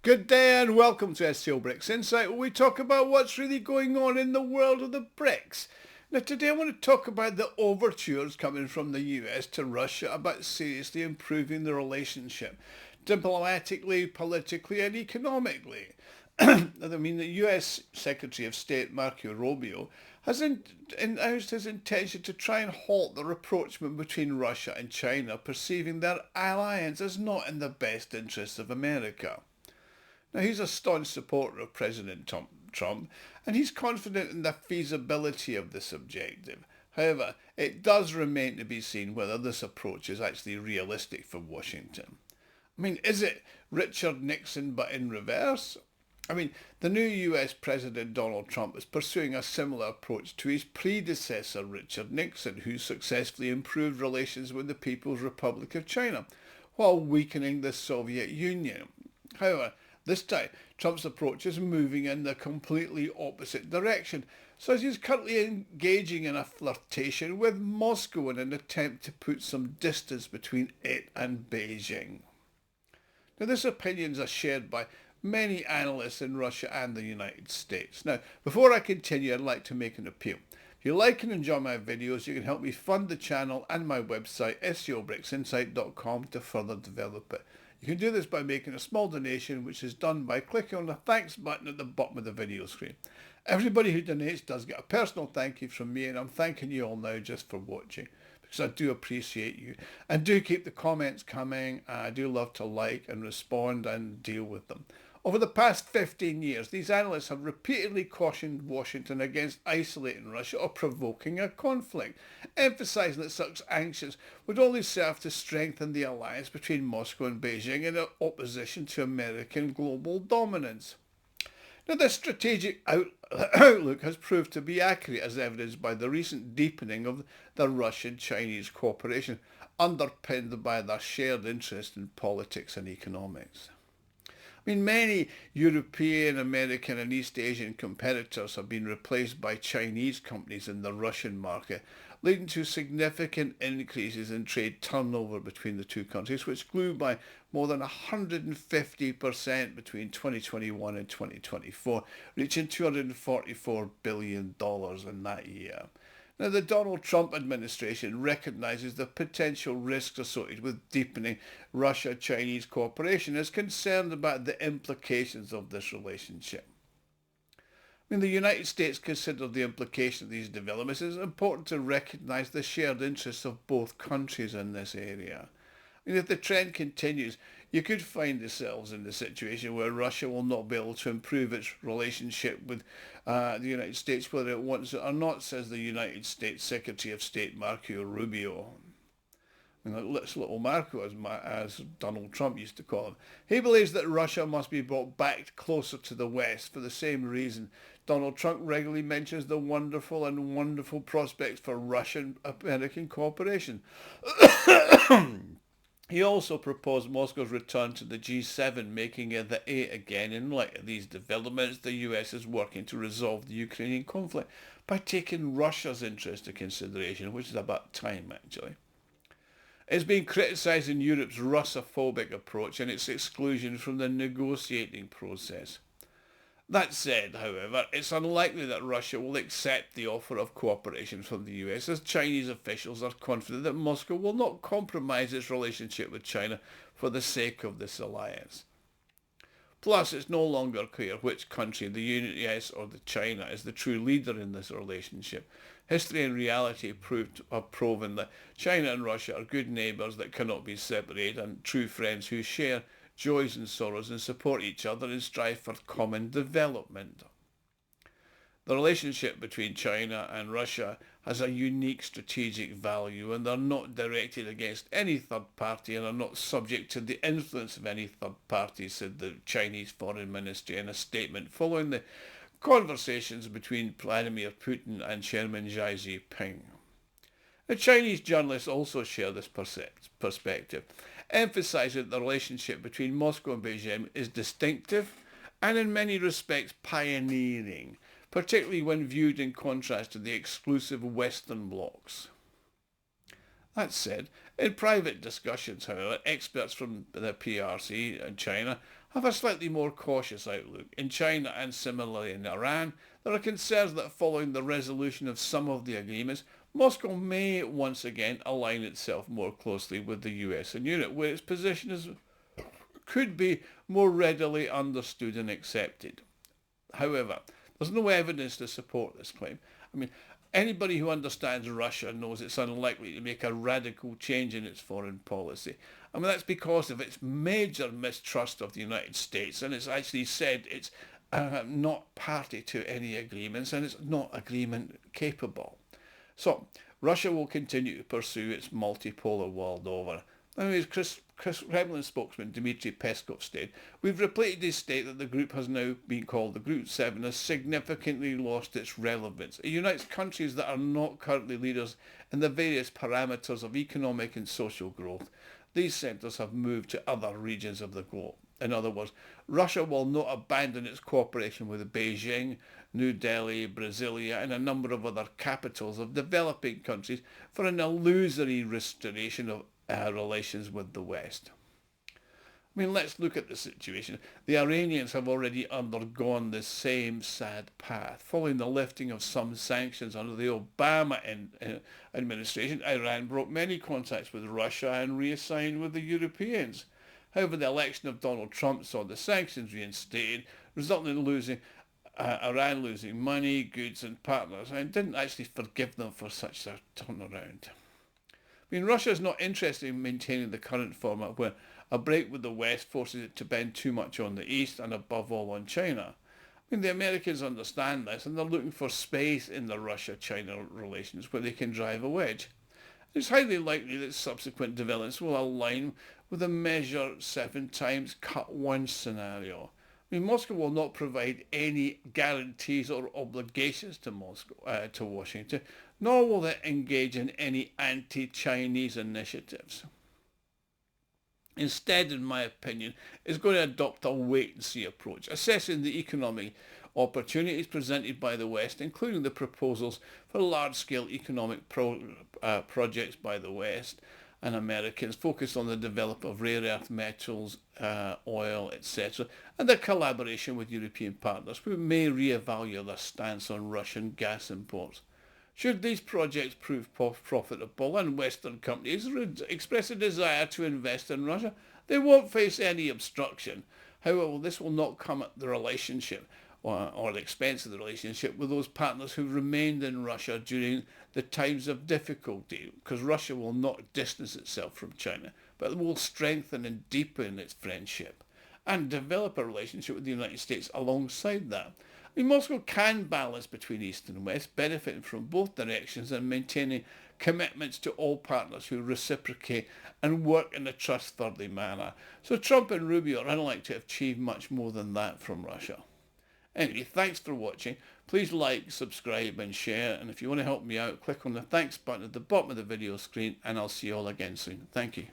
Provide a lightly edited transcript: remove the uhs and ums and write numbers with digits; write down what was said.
Good day and welcome to SCO BRICS Insight, where we talk about what's really going on in the world of the BRICS. Now today I want to talk about the overtures coming from the US to Russia about seriously improving the relationship, diplomatically, politically and economically. The US Secretary of State Marco Rubio has announced his intention to try and halt the rapprochement between Russia and China, perceiving their alliance as not in the best interests of America. Now, he's a staunch supporter of President Trump, and he's confident in the feasibility of this objective. However, it does remain to be seen whether this approach is actually realistic for Washington. Is it Richard Nixon but in reverse? The new US President Donald Trump is pursuing a similar approach to his predecessor Richard Nixon, who successfully improved relations with the People's Republic of China while weakening the Soviet Union. However, this time, Trump's approach is moving in the completely opposite direction, so he's currently engaging in a flirtation with Moscow in an attempt to put some distance between it and Beijing. Now, this opinion is shared by many analysts in Russia and the United States. Now, before I continue, I'd like to make an appeal. If you like and enjoy my videos, you can help me fund the channel and my website, SCOBRICSinsight.com, to further develop it. You can do this by making a small donation, which is done by clicking on the thanks button at the bottom of the video screen. Everybody who donates does get a personal thank you from me, and I'm thanking you all now just for watching, because I do appreciate you. And do keep the comments coming. I do love to like and respond and deal with them. Over the past 15 years, these analysts have repeatedly cautioned Washington against isolating Russia or provoking a conflict, emphasising that such actions would only serve to strengthen the alliance between Moscow and Beijing in opposition to American global dominance. Now, this strategic outlook has proved to be accurate, as evidenced by the recent deepening of the Russian-Chinese cooperation, underpinned by their shared interest in politics and economics. Many European, American and East Asian competitors have been replaced by Chinese companies in the Russian market, leading to significant increases in trade turnover between the two countries, which grew by more than 150% between 2021 and 2024, reaching $244 billion in that year. Now, the Donald Trump administration recognises the potential risks associated with deepening Russia-Chinese cooperation and is concerned about the implications of this relationship. The United States considered the implication of these developments. It's important to recognise the shared interests of both countries in this area. If the trend continues, you could find yourselves in the situation where Russia will not be able to improve its relationship with the United States, whether it wants it or not, says the United States Secretary of State Marco Rubio. Little Marco, as Donald Trump used to call him. He believes that Russia must be brought back closer to the West for the same reason. Donald Trump regularly mentions the wonderful prospects for Russian-American cooperation. He also proposed Moscow's return to the G7, making it the eight again. In light of these developments, the US is working to resolve the Ukrainian conflict by taking Russia's interest into consideration, which is about time, actually. It's been criticising Europe's Russophobic approach and its exclusion from the negotiating process. That said, however, it's unlikely that Russia will accept the offer of cooperation from the US, as Chinese officials are confident that Moscow will not compromise its relationship with China for the sake of this alliance. Plus, it's no longer clear which country, the US or the China, is the true leader in this relationship. History and reality have proven that China and Russia are good neighbours that cannot be separated and true friends who share joys and sorrows and support each other and strive for common development. The relationship between China and Russia has a unique strategic value, and they're not directed against any third party and are not subject to the influence of any third party, said the Chinese Foreign Ministry in a statement following the conversations between Vladimir Putin and Chairman Xi Jinping. The Chinese journalists also share this perspective, emphasising that the relationship between Moscow and Beijing is distinctive and in many respects pioneering, particularly when viewed in contrast to the exclusive Western blocs. That said, in private discussions, however, experts from the PRC and China have a slightly more cautious outlook. In China and similarly in Iran, there are concerns that following the resolution of some of the agreements, Moscow may once again align itself more closely with the US and Europe, where its position could be more readily understood and accepted. However, there's no evidence to support this claim. Anybody who understands Russia knows it's unlikely to make a radical change in its foreign policy. That's because of its major mistrust of the United States, and it's actually said it's not party to any agreements, and it's not agreement capable. So, Russia will continue to pursue its multipolar world over. As Kremlin spokesman Dmitry Peskov stated, we've repeated his state that the group has now been called the Group 7 has significantly lost its relevance. It unites countries that are not currently leaders in the various parameters of economic and social growth. These centres have moved to other regions of the globe. In other words, Russia will not abandon its cooperation with Beijing, New Delhi, Brasilia and a number of other capitals of developing countries for an illusory restoration of relations with the West. Let's look at the situation. The Iranians have already undergone the same sad path. Following the lifting of some sanctions under the Obama administration, Iran broke many contacts with Russia and reassigned with the Europeans. However, the election of Donald Trump saw the sanctions reinstated, resulting in Iran losing money, goods and partners, and didn't actually forgive them for such a turnaround. Russia is not interested in maintaining the current format where a break with the West forces it to bend too much on the East and above all on China. The Americans understand this and they're looking for space in the Russia-China relations where they can drive a wedge. It's highly likely that subsequent developments will align with a measure 7 times cut 1 scenario. Moscow will not provide any guarantees or obligations to Washington, nor will it engage in any anti-Chinese initiatives. Instead, in my opinion, it's going to adopt a wait-and-see approach, assessing the economic opportunities presented by the West, including the proposals for large-scale economic projects by the West and Americans focused on the development of rare earth metals, oil, etc., and the collaboration with European partners who may reevaluate their stance on Russian gas imports. Should these projects prove profitable and Western companies express a desire to invest in Russia, they won't face any obstruction. However, this will not come at the relationship or the expense of the relationship with those partners who remained in Russia during the times of difficulty, because Russia will not distance itself from China, but will strengthen and deepen its friendship and develop a relationship with the United States alongside that. Moscow can balance between East and West, benefiting from both directions and maintaining commitments to all partners who reciprocate and work in a trustworthy manner. So Trump and Rubio are unlikely to achieve much more than that from Russia. Anyway, thanks for watching. Please like, subscribe and share. And if you want to help me out, click on the thanks button at the bottom of the video screen and I'll see you all again soon. Thank you.